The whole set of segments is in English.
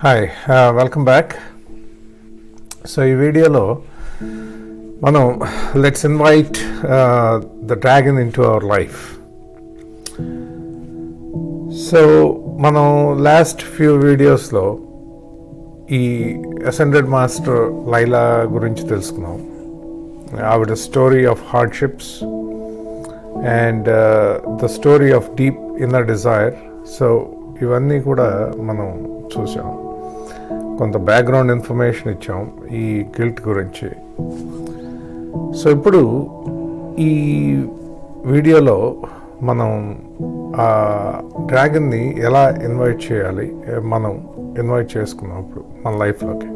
Hi, welcome back. So ఈ వీడియోలో మనం let's invite the dragon into our life. So మనం last few వీడియోస్లో ఈ అసెండెడ్ మాస్టర్ లైలా గురించి తెలుసుకున్నాం. ఆవిడ story of hardships and the story of deep inner desire. So ఇవన్నీ కూడా మనం చూసాం. కొంత బ్యాక్గ్రౌండ్ ఇన్ఫర్మేషన్ ఇచ్చాం ఈ గిల్ట్ గురించి. సో ఇప్పుడు ఈ వీడియోలో మనం ఆ డ్రాగన్ని ఎలా ఇన్వైట్ చేయాలి, మనం ఇన్వైట్ చేసుకున్నాం ఇప్పుడు మన లైఫ్లోకి.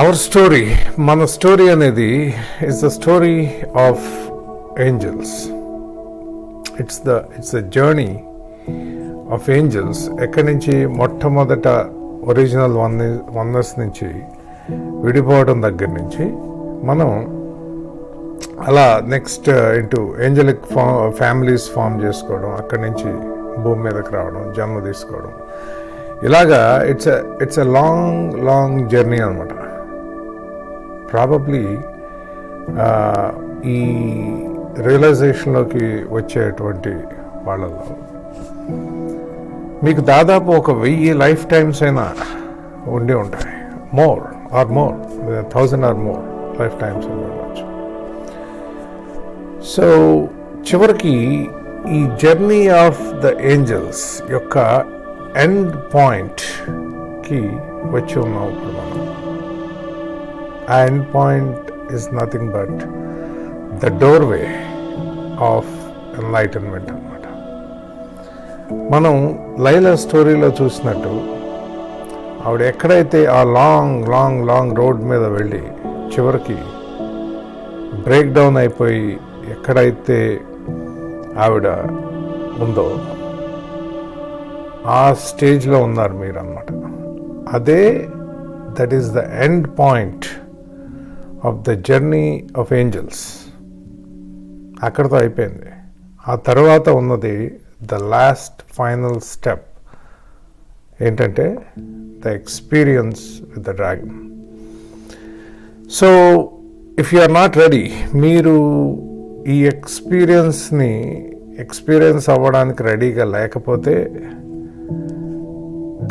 అవర్ స్టోరీ, మన స్టోరీ అనేది it's the story of angels. It's the journey of angels. ఎక్కడి నుంచి మొట్టమొదట ఒరిజినల్ వన్నెస్ నుంచి విడిపోవడం దగ్గర నుంచి మనం అలా next into angelic families form చేసుకోవడం, అక్కడి నుంచి భూమి మీదకి రావడం, జన్మ తీసుకోవడం, ఇలాగా ఇట్స్ ఎ లాంగ్ జర్నీ అనమాట. ప్రాబబ్లీ ఈ రియలైజేషన్లోకి వచ్చేటువంటి వాళ్ళలో మీకు దాదాపు 1000 లైఫ్ టైమ్స్ అయినా ఉండి ఉంటాయి. More 1000 or more life times ఉండవచ్చు. సో చివరికి ఈ జర్నీ ఆఫ్ ద ఏంజల్స్ యొక్క ఎండ్ పాయింట్కి వచ్చి ఉన్నాం ఇప్పుడు మనం. ఆ end point is nothing but the doorway of enlightenment అన్నమాట. మనం లైలా స్టోరీలో చూసినట్టు ఆవిడ ఎక్కడైతే ఆ లాంగ్ రోడ్ మీద వెళ్ళి చివరికి బ్రేక్ డౌన్ అయిపోయి ఎక్కడైతే ఆవిడ ఉందో ఆ స్టేజ్లో ఉన్నారు మీరు అన్నమాట. అదే that is the end point of the journey of angels. అక్కడితో అయిపోయింది. ఆ తర్వాత ఉన్నది ద లాస్ట్ ఫైనల్ స్టెప్ ఏంటంటే the experience with the dragon. So if you are not ready, మీరు ఈ ఎక్స్పీరియన్స్ అవ్వడానికి రెడీగా లేకపోతే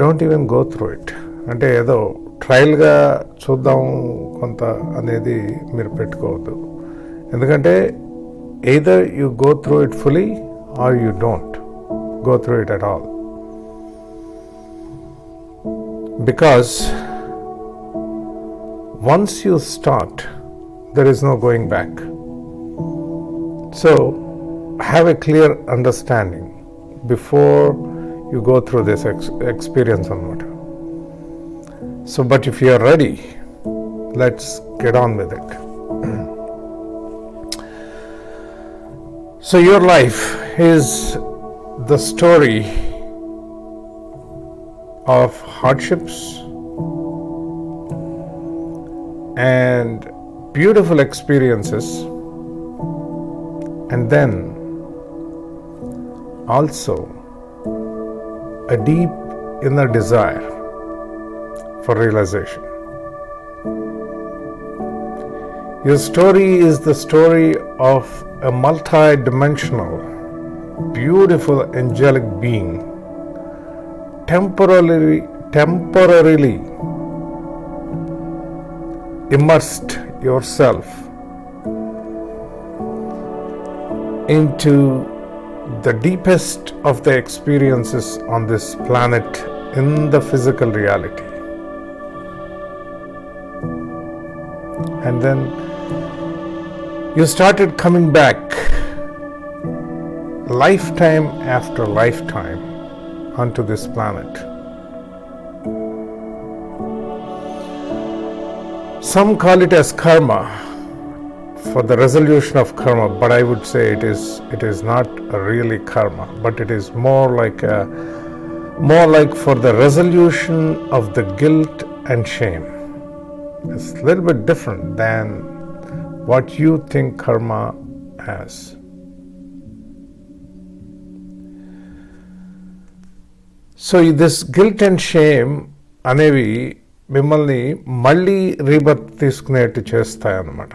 don't even go through it. అంటే ఏదో ట్రయల్గా చూద్దాం కొంత అనేది మీరు పెట్టుకోవద్దు. ఎందుకంటే either you go through it fully or you don't go through it at all, because once you start there is no going back. So have a clear understanding before you go through this experience anamata. So but if you are ready, let's get on with it. So your life is the story of hardships and beautiful experiences, and then also a deep inner desire for realization. Your story is the story of a multi-dimensional, beautiful angelic being, temporarily immersed yourself into the deepest of the experiences on this planet in the physical reality. And then you started coming back lifetime after lifetime onto this planet. Some call it as karma, for the resolution of karma, but I would say it is not really karma, but it is more like for the resolution of the guilt and shame. It's a little bit different than what you think karma has. So this guilt and shame అనేవి మిమ్మల్ని మళ్ళీ rebirth తీసుకునేట్టు చేస్తాయన్నమాట.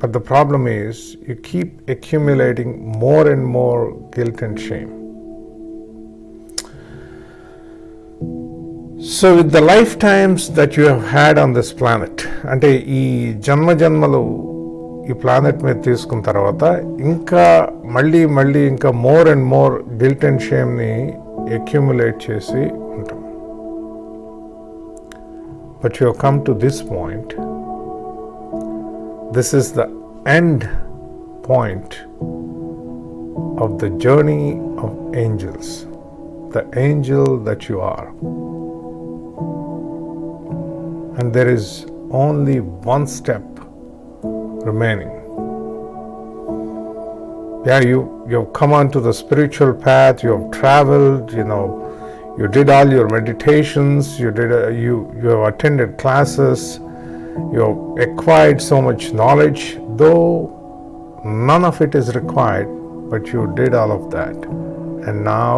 But the problem is you keep accumulating more and more guilt and shame. So with the lifetimes that you have had on this planet, అంటే ఈ జన్మలు ఈ planet మీద తీసుకున్న తర్వాత ఇంకా మళ్ళీ ఇంకా more and more guilt and షేమ్ని అక్యుములేట్ చేసి ఉంటాం. But you come to this point. This is the end point of the journey of angels, the angel that you are. And there is only one step remaining. Yeah, you've come onto the spiritual path, you have traveled, you did all your meditations, you have attended classes, you have acquired so much knowledge, though none of it is required, but you did all of that. And now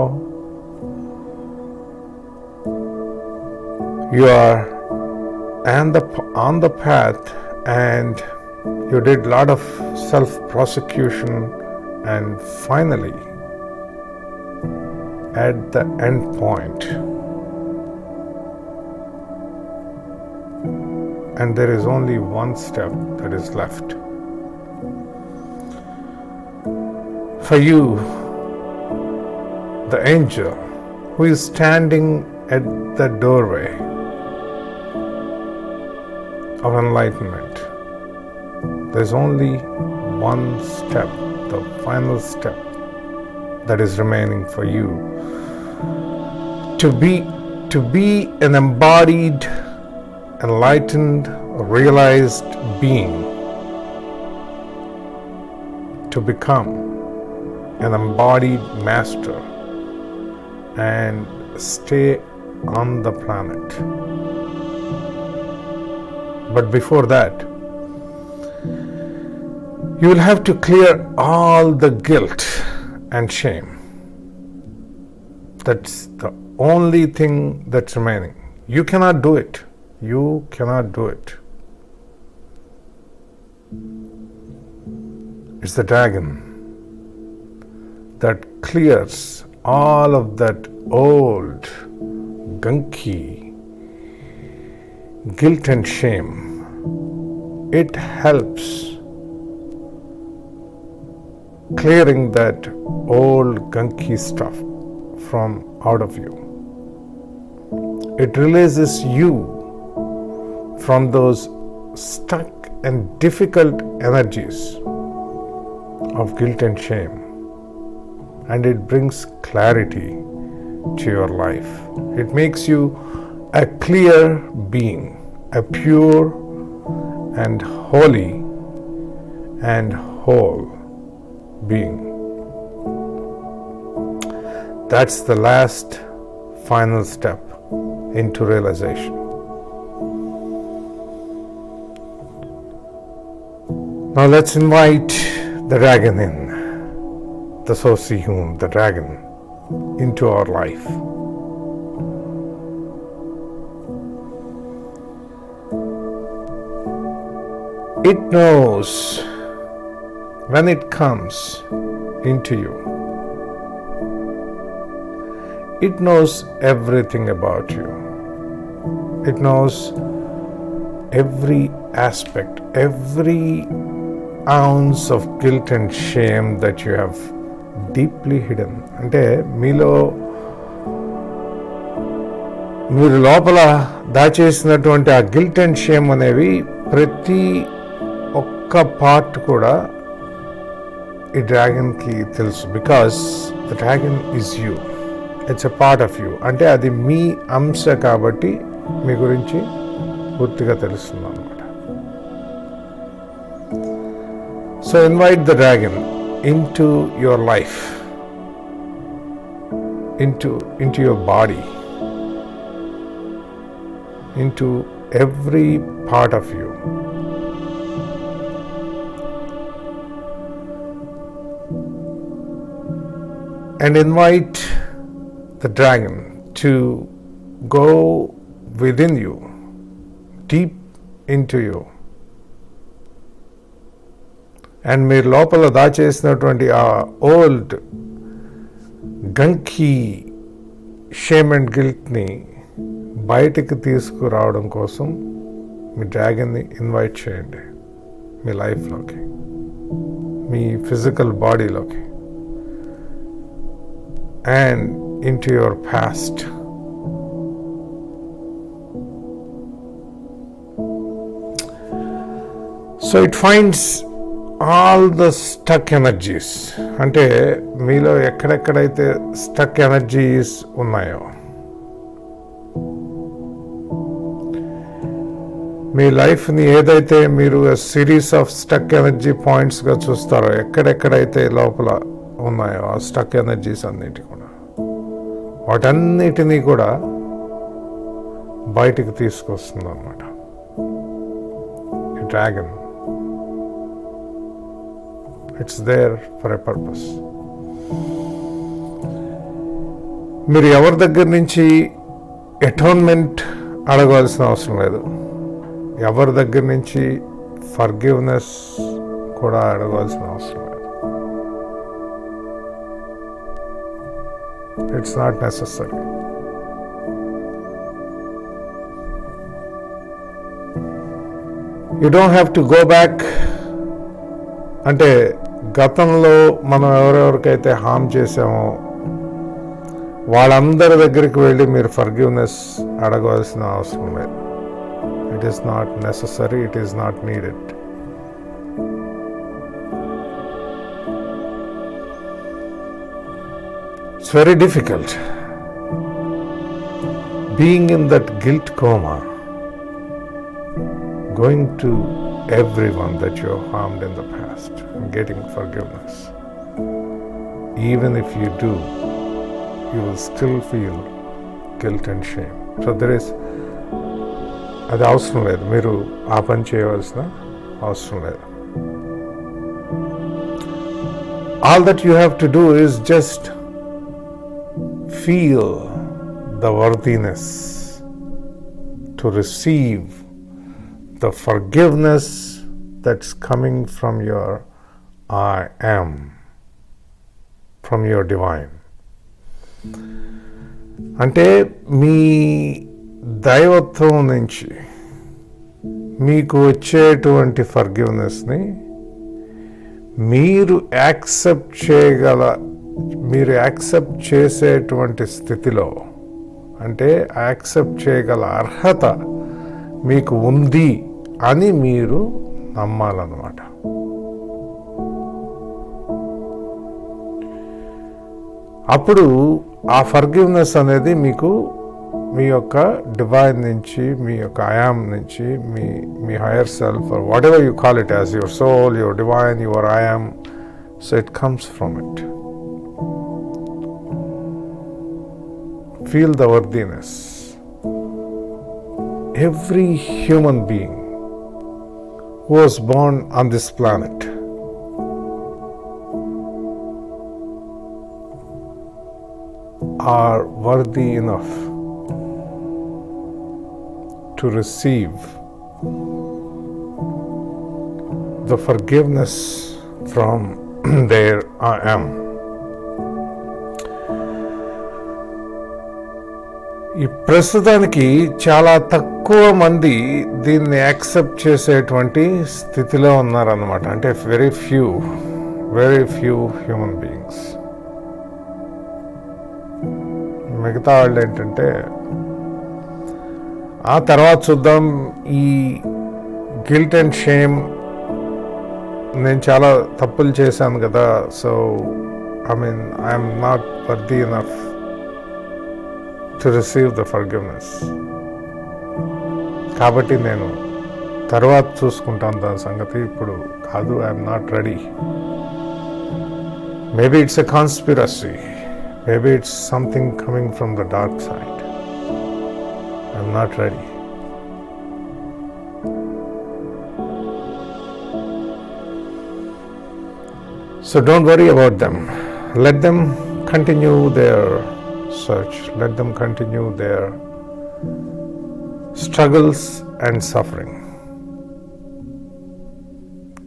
you are on the path, and you did a lot of self-prosecution, and finally at the end point, and there is only one step that is left for you. The angel who is standing at the doorway of enlightenment, there's only one step, the final step that is remaining for you to be an embodied, enlightened, realized being, to become an embodied master and stay on the planet. But before that, you will have to clear all the guilt and shame. That's the only thing that's remaining. You cannot do it. You cannot do it. It's the dragon that clears all of that old, gunky guilt and shame. It helps clearing that old gunky stuff from out of you. It releases you from those stuck and difficult energies of guilt and shame, and it brings clarity to your life. It makes you a clear being, a pure and holy and whole being. That's the last final step into realization. Now let's invite the dragon in, the Sosihun, the dragon, into our life. It knows when it comes into you. It knows everything about you. It knows every aspect, every ounce of guilt and shame that you have deeply hidden. అంటే మీరు లోపల దాచేసినటువంటి ఆ guilt and shame అనేవి ప్రతి ఒక్క part కూడా ఈ డ్రాగన్కి తెలుసు. Because the dragon is you, it's a part of you. అంటే అది మీ అంశ కాబట్టి మీ గురించి పూర్తిగా తెలుస్తుంది అన్నమాట. So invite the dragon into your life, into your body, into every part of you. And invite the dragon to go within you, deep into you, and మీరు లోపల దాచేసినటువంటి ఆ ఓల్డ్ గంకీ షేమ్ అండ్ గిల్ట్ని బయటికి తీసుకురావడం కోసం మీ డ్రాగన్ని ఇన్వైట్ చేయండి మీ లైఫ్లోకి, మీ physical బాడీలోకి and into your past. So it finds all the stuck energies. అంటే మీలో ఎక్కడెక్కడైతే స్టక్ ఎనర్జీస్ ఉన్నాయో, మీ లైఫ్ని ఏదైతే మీరు సిరీస్ ఆఫ్ స్టక్ ఎనర్జీ పాయింట్స్గా చూస్తారో, ఎక్కడెక్కడైతే లోపల ఉన్నాయో ఆ స్టక్ ఎనర్జీస్ అన్నిటి కూడా, వాటన్నిటినీ కూడా బయటికి తీసుకొస్తుంది అన్నమాట ఈ డ్రాగన్. It's there for a purpose. మీరు ఎవరి దగ్గర నుంచి అటోన్మెంట్ అడగాల్సిన అవసరం లేదు, ఎవరి దగ్గర నుంచి ఫర్గివ్నెస్ కూడా అడగాల్సిన అవసరం లేదు. It's not necessary. You don't have to go back. అంటే గతంలో మనం ఎవరెవరికైతే హామ్ చేసామో వాళ్ళందరి దగ్గరికి వెళ్ళి మీరు ఫర్గివ్నెస్ అడగవలసిన అవసరం లేదు. It is not necessary, it is not needed. It's very difficult being in that guilt coma, going to everyone that you have harmed in the past and getting forgiveness. Even if you do, you will still feel guilt and shame. So there is, అది అవసరం లేదు, మీరు ఆ పని చేయవలసిన అవసరం లేదు. All that you have to do is just feel the worthiness to receive the forgiveness that's coming from your I am, from your divine. అంటే మీ దైవత్వం నుంచి మీకు వచ్చేటువంటి ఫర్గివ్నెస్ని మీరు యాక్సెప్ట్ చేసేటువంటి స్థితిలో, అంటే యాక్సెప్ట్ చేయగల అర్హత మీకు ఉంది అని మీరు నమ్మాలన్నమాట. అప్పుడు ఆ ఫర్గివ్నెస్ అనేది మీకు మీ యొక్క డివైన్ నుంచి, మీ యొక్క ఐయామ్ నుంచి, మీ higher self, or whatever you call it, as your soul, your divine, your I am, so it comes from it. Feel the worthiness. Every human being who was born on this planet are worthy enough to receive the forgiveness from their I am. ఈ ప్రస్తుతానికి చాలా తక్కువ మంది దీన్ని accept చేసేటువంటి స్థితిలో ఉన్నారన్నమాట. అంటే వెరీ ఫ్యూ హ్యూమన్ బీయింగ్స్. మిగతా వాళ్ళు ఏంటంటే ఆ తర్వాత చూద్దాం, ఈ గిల్ట్ అండ్ షేమ్, నేను చాలా తప్పులు చేశాను కదా, so I'm not worthy enough to receive the forgiveness. కాబట్టి నేను తర్వాత చూసుకుంటాను దాని సంగతి, ఇప్పుడు కాదు, I'm not ready. Maybe it's a conspiracy, maybe it's something coming from the dark side. I'm not ready. So don't worry about them. Let them continue their search. Let them continue their struggles and suffering.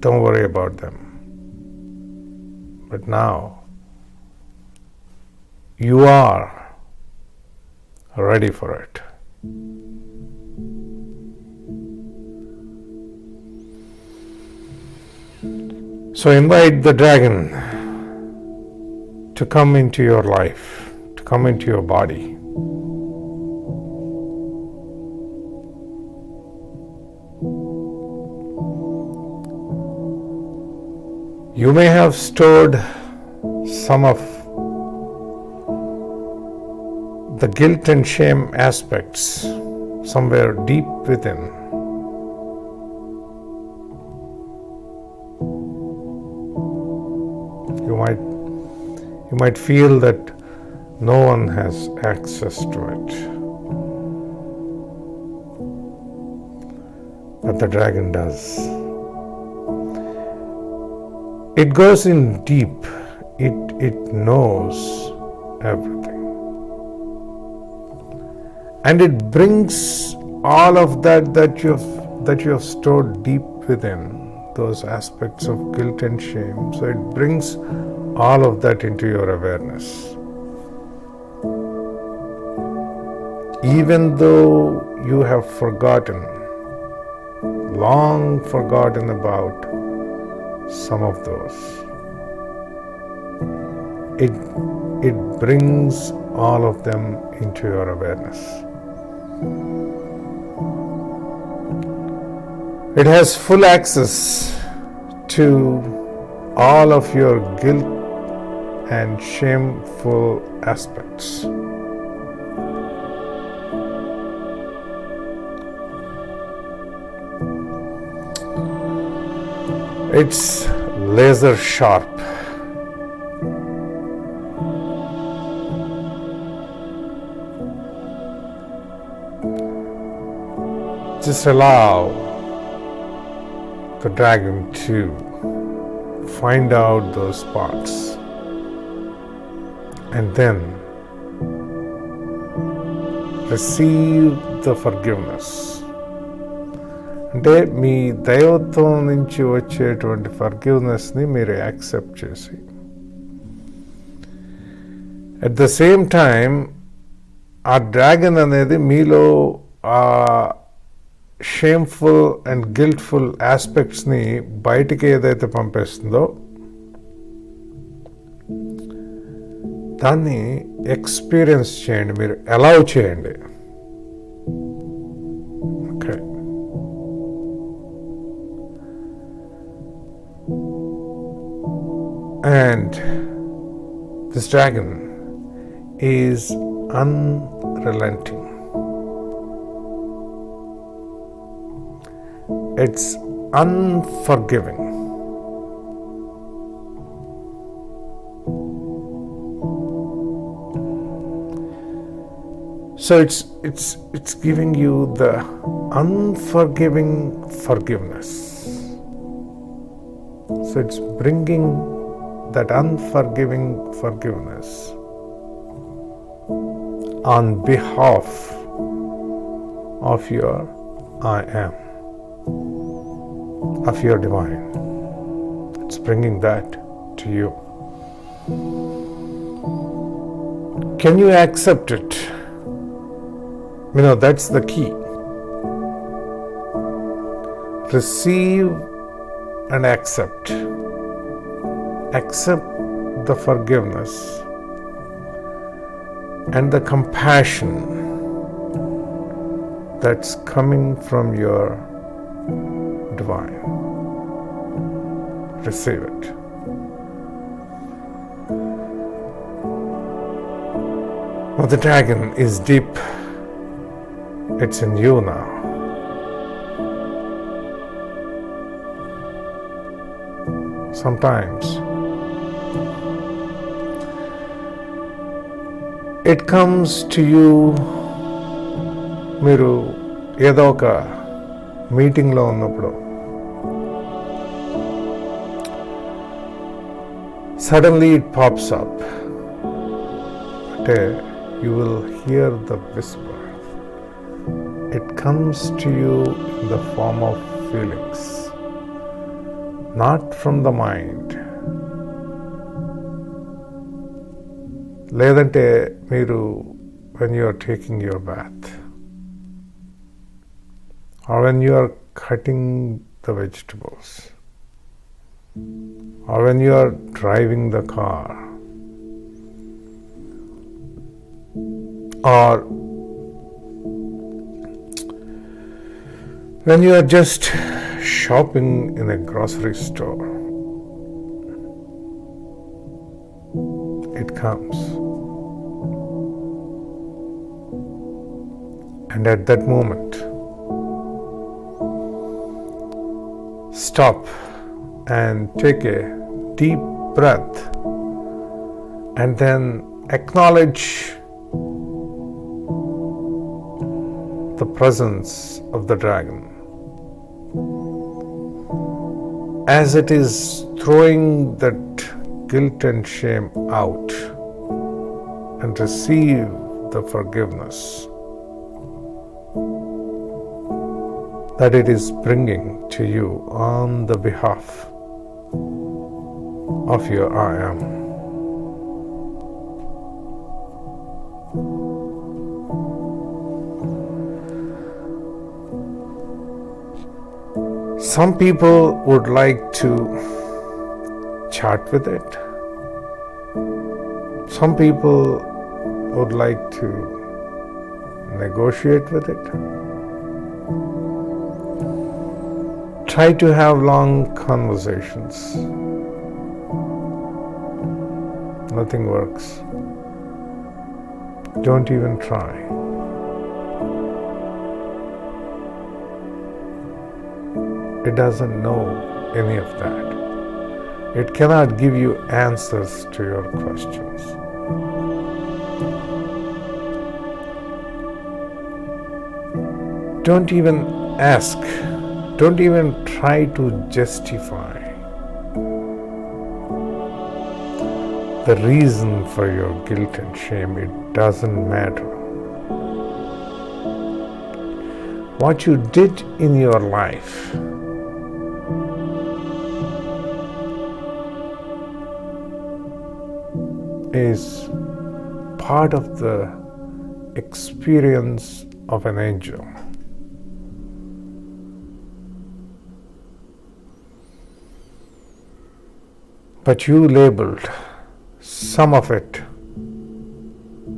Don't worry about them. But now, you are ready for it. So invite the dragon to come into your life, to come into your body. You may have stored some of the guilt and shame aspects somewhere deep within. You might feel that no one has access to it. But the dragon does. It goes in deep. It knows everything. And it brings all of that you have stored deep within, those aspects of guilt and shame. So it brings all of that into your awareness. Even though you have forgotten, long forgotten about some of those, it brings all of them into your awareness. It has full access to all of your guilt and shameful aspects. It's laser sharp. Just allow the dragon to find out those spots and then receive the forgiveness. అంటే మీ దైవత్వం నుంచి వచ్చేటువంటి ఫర్గివ్నెస్ని మీరు accept చేసి, at the same time ఆ dragon అనేది మీలో ఆ షేమ్ఫుల్ అండ్ గిల్ట్ఫుల్ ఆస్పెక్ట్స్ని బయటికి ఏదైతే పంపేస్తుందో దాన్ని ఎక్స్పీరియన్స్ చేయండి, మీరు అలౌ చేయండి. Okay, and this dragon is unrelenting. It's unforgiving. So it's giving you the unforgiving forgiveness. So it's bringing that unforgiving forgiveness on behalf of your I am, of your divine. It's bringing that to you. Can you accept it? You know, that's the key. Receive and accept. Accept the forgiveness and the compassion that's coming from your divine. Receive it. Now the dragon is deep. It's in you now. Sometimes it comes to you, మీరు ఏదో ఒక మీటింగ్లో ఉన్నప్పుడు suddenly it pops up. అంటే you will hear the whisper. It comes to you in the form of feelings, not from the mind. లేదంటే మీరు when you are taking your bath, or when you are cutting the vegetables, or when you are driving the car, or when you are just shopping in a grocery store, it comes. And at that moment, stop and take a deep breath, and then acknowledge the presence of the dragon as it is throwing that guilt and shame out, and receive the forgiveness that it is bringing to you on the behalf of your I am. Some people would like to chat with it. Some people would like to negotiate with it. Try to have long conversations. Nothing works. Don't even try. It doesn't know any of that. It cannot give you answers to your questions. Don't even ask. Don't even try to justify the reason for your guilt and shame. It doesn't matter. What you did in your life is part of the experience of an angel. But you labeled some of it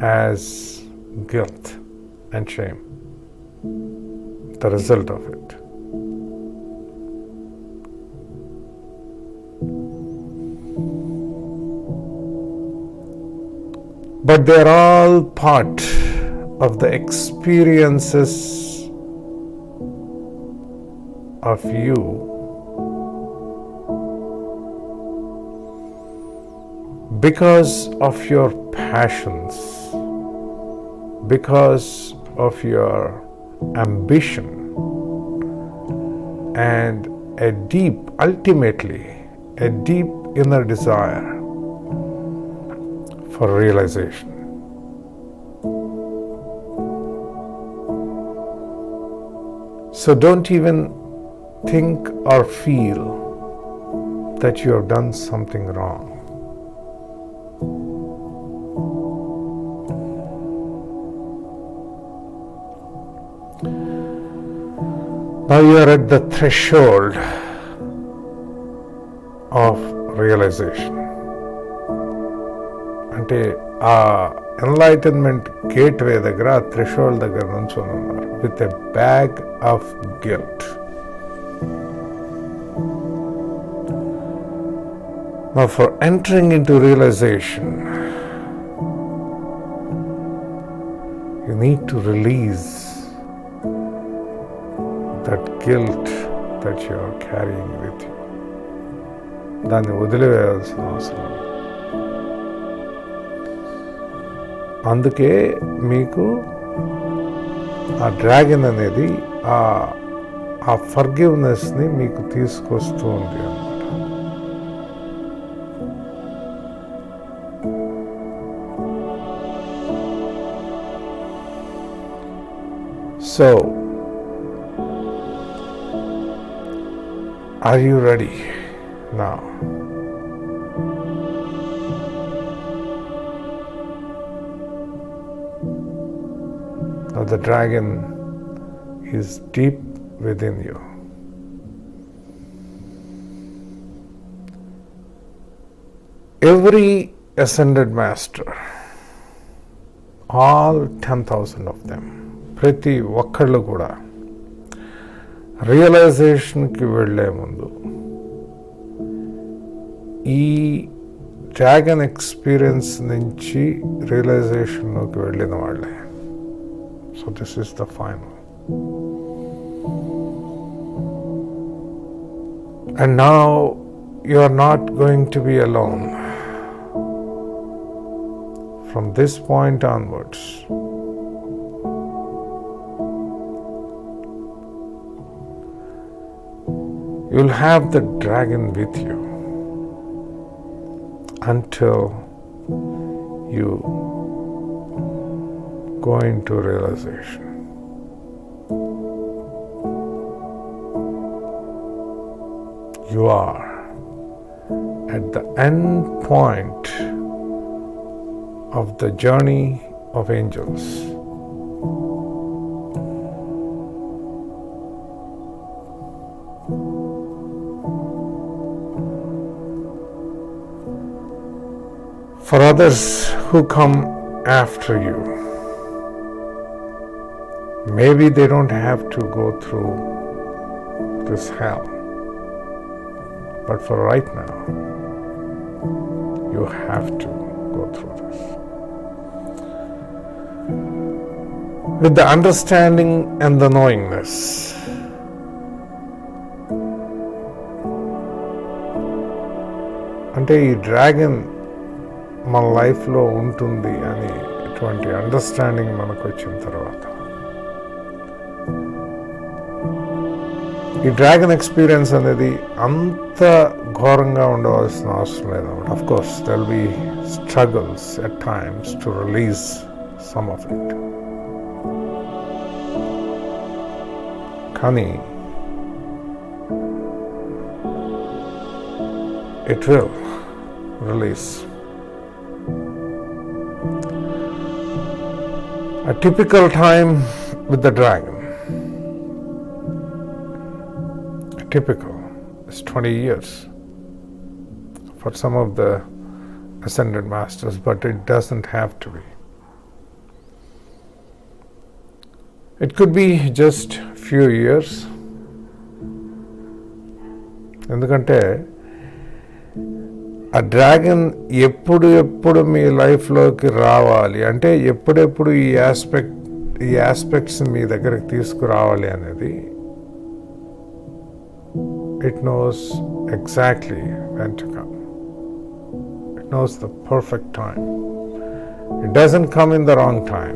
as guilt and shame, the result of it. But they're all part of the experiences of you because of your passions, because of your ambition, and ultimately, a deep inner desire for realization. So don't even think or feel that you have done something wrong. Now you are at the threshold of realization. అంటే ఆ enlightenment gateway దగ్గర, ఆ threshold దగ్గర నుంచొని ఉన్నారు with a bag of guilt. Now for entering into realization, you need to release that guilt that you are carrying with you. దాన్ని వదిలివేయాల్సిన అవసరం. అందుకే మీకు ఆ డ్రాగన్ అనేది ఆ ఫర్గివ్నెస్ని మీకు తీసుకొస్తూ ఉంది అన్నమాట. So, are you ready now? Now the dragon is deep within you. Every ascended master, all 10,000 of them, ప్రతి ఒక్కళ్ళు కూడా రియలైజేషన్కి వెళ్ళే ముందు ఈ డ్రాగన్ ఎక్స్పీరియన్స్ నుంచి రియలైజేషన్లోకి వెళ్ళిన వాళ్ళే. So this is the final. And now you are not going to be alone. From this point onwards, you'll have the dragon with you until you go into realization. You are at the end point of the journey of angels. For others who come after you, maybe they don't have to go through this hell, but for right now, you have to go through this. With the understanding and the knowingness, అంటే ఈ dragon మన లైఫ్లో ఉంటుంది అని ఇటువంటి understanding మనకు వచ్చిన తర్వాత ఈ డ్రాగన్ ఎక్స్పీరియన్స్ అనేది అంత ఘోరంగా ఉండవలసిన అవసరం లేదు. Of course there will be struggles at times to release some of it. కానీ it will release. A typical time with the dragon, typical, is 20 years for some of the ascended masters, but it doesn't have to be. It could be just few years. ఎందుకంటే ఆ dragon ఎప్పుడు మీ లైఫ్లోకి రావాలి అంటే ఎప్పుడెప్పుడు ఈ aspects మీ దగ్గరికి తీసుకురావాలి అనేది it knows exactly when to come. It knows the perfect time. It doesn't come in the wrong time.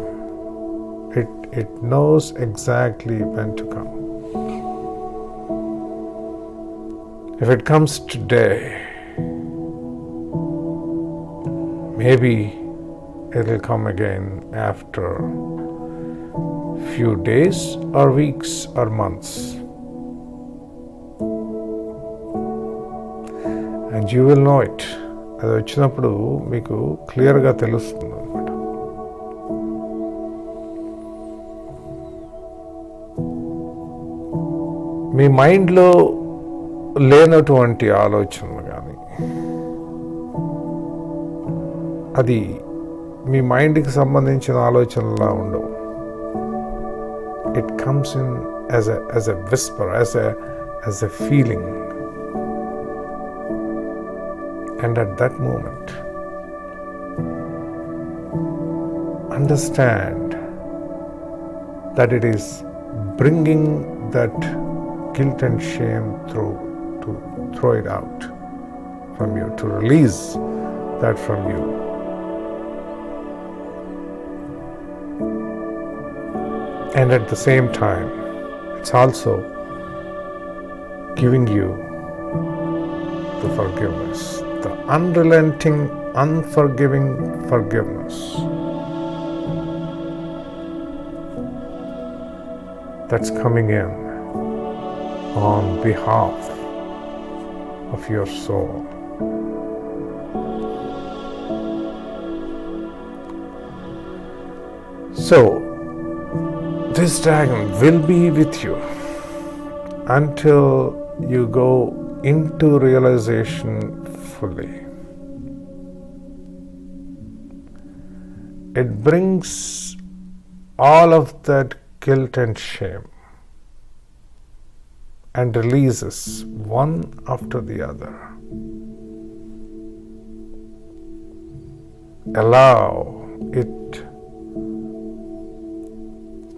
It knows exactly when to come. If it comes today, maybe it will come again after few days or weeks or months. And you will know it. అది వచ్చినప్పుడు మీకు క్లియర్గా తెలుస్తుంది అన్నమాట. మీ మైండ్లో లేనటువంటి ఆలోచనలు కానీ అది మీ మైండ్కి సంబంధించిన ఆలోచనలా ఉండవు. It comes in as a whisper, as a feeling. And at that moment understand that it is bringing that guilt and shame to throw it out from you, to release that from you. And at the same time, it's also giving you the forgiveness, the unrelenting, unforgiving forgiveness. that's coming in on behalf of your soul. So, this dragon will be with you until you go into realization fully. It brings all of that guilt and shame and releases one after the other. Allow it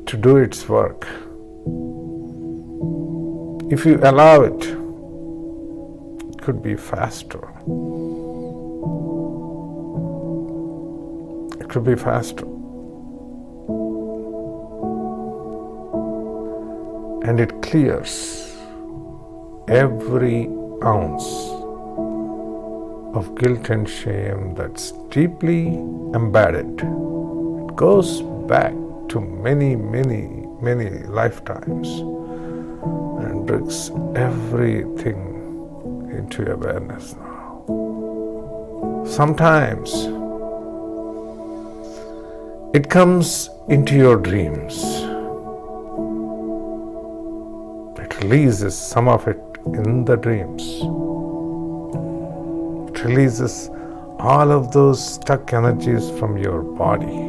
to do its work. If you allow it, it could be faster. It could be faster. And it clears every ounce of guilt and shame that's deeply embedded. It goes back to many, many, many lifetimes and brings everything into awareness now. Sometimes it comes into your dreams. It releases some of it in the dreams. It releases all of those stuck energies from your body,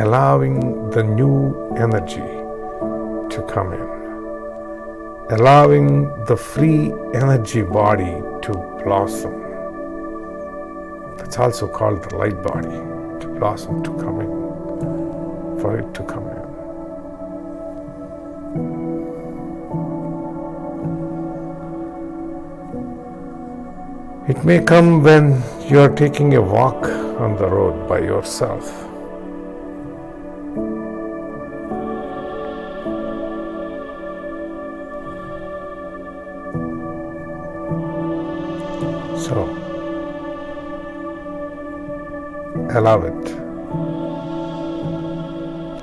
allowing the new energy to come in, allowing the free energy body to blossom. That's also called the light body, to blossom, to come in, for it to come in. It may come when you are taking a walk on the road by yourself. So, allow it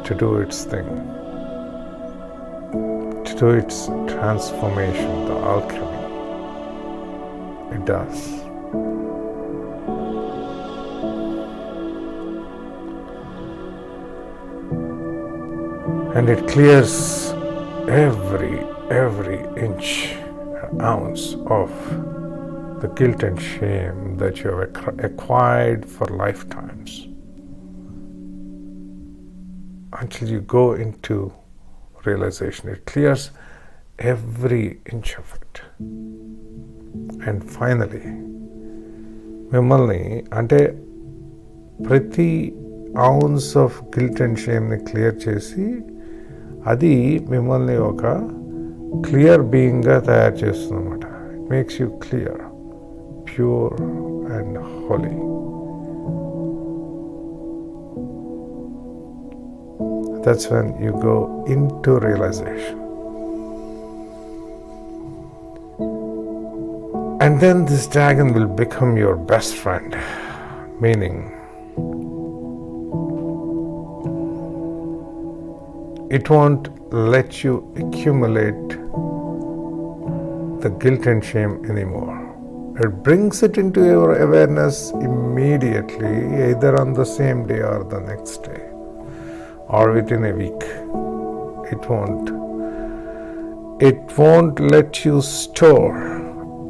to do its thing, to do its transformation, the alchemy. It does. And it clears every inch, ounce of the guilt and shame that you have acquired for lifetimes until you go into realization. It clears every inch of it. And finally, మిమ్మల్ని అంటే ప్రతి ounce of guilt and shameని clear చేసి అది మిమ్మల్ని ఒక clear బీయింగ్గా తయారు చేస్తుంది అన్నమాట. It makes you clear, pure and holy. That's when you go into realization. And then this dragon will become your best friend, meaning it won't let you accumulate the guilt and shame anymore. It brings it into your awareness immediately, either on the same day or the next day, or within a week. It won't let you store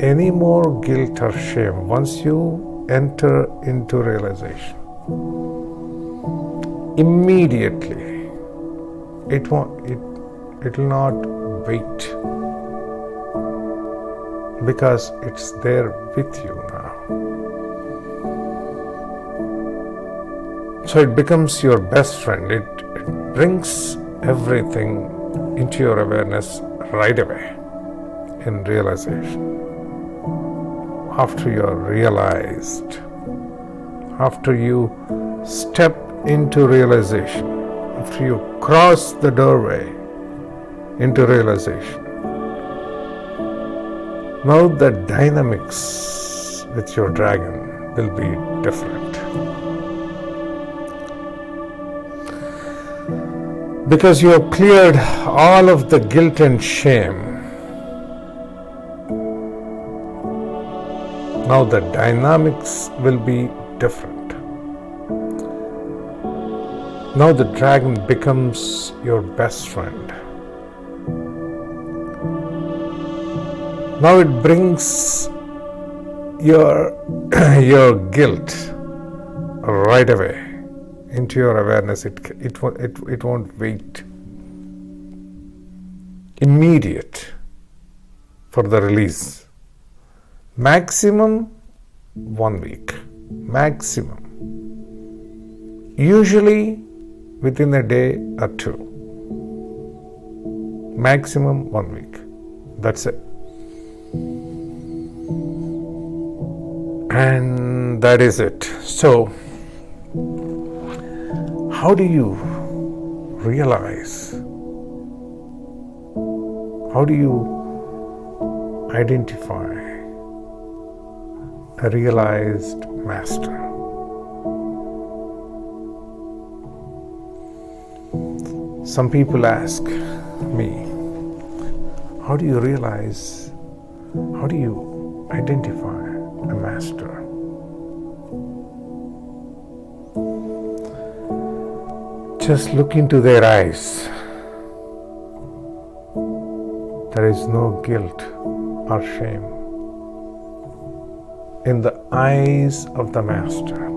any more guilt or shame once you enter into realization. Immediately, it will not wait, because it's there with you now. So it becomes your best friend. It brings everything into your awareness right away in realization. After you are realized, after you step into realization, after you cross the doorway into realization, now the dynamics with your dragon will be different. Because you have cleared all of the guilt and shame, now the dynamics will be different. Now the dragon becomes your best friend. Now it brings your guilt right away into your awareness. It won't wait. Immediate for the release. Maximum 1 week. Maximum. Usually within a day or two. Maximum 1 week. That's it. And that is it. So, how do you realize? How do you identify a realized master? Some people ask me, how do you realize, how do you identify a master? Just look into their eyes. There is no guilt or shame in the eyes of the master.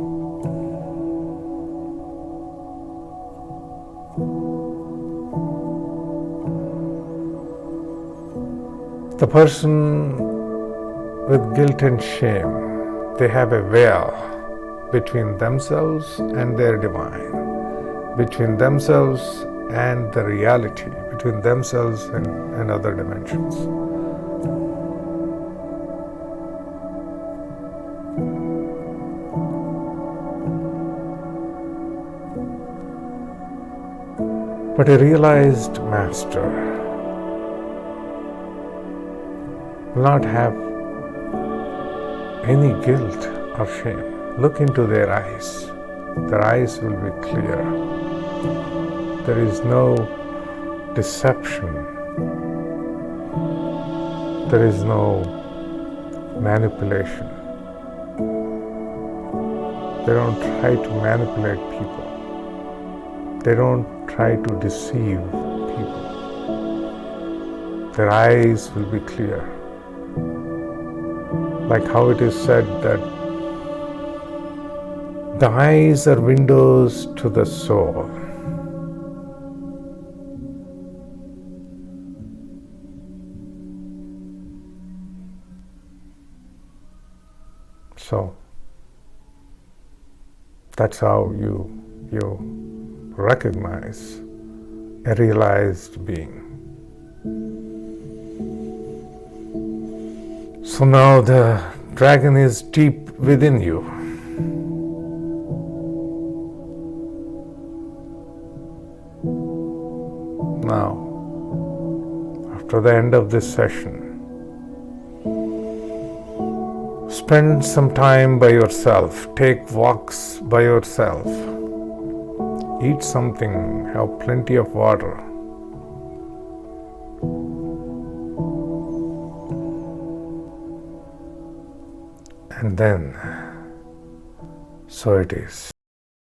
The person with guilt and shame, they have a veil between themselves and their divine, between themselves and the reality, between themselves and other dimensions. But a realized master will not have any guilt or shame. Look into their eyes. Their eyes will be clear. There is no deception. There is no manipulation. They don't try to manipulate people. They don't try to deceive people. Their eyes will be clear. Like how it is said that the eyes are windows to the soul. So that's how you recognize a realized being. So now the dragon is deep within you. Now, after the end of this session, spend some time by yourself, take walks by yourself, eat something, have plenty of water. And then, so it is.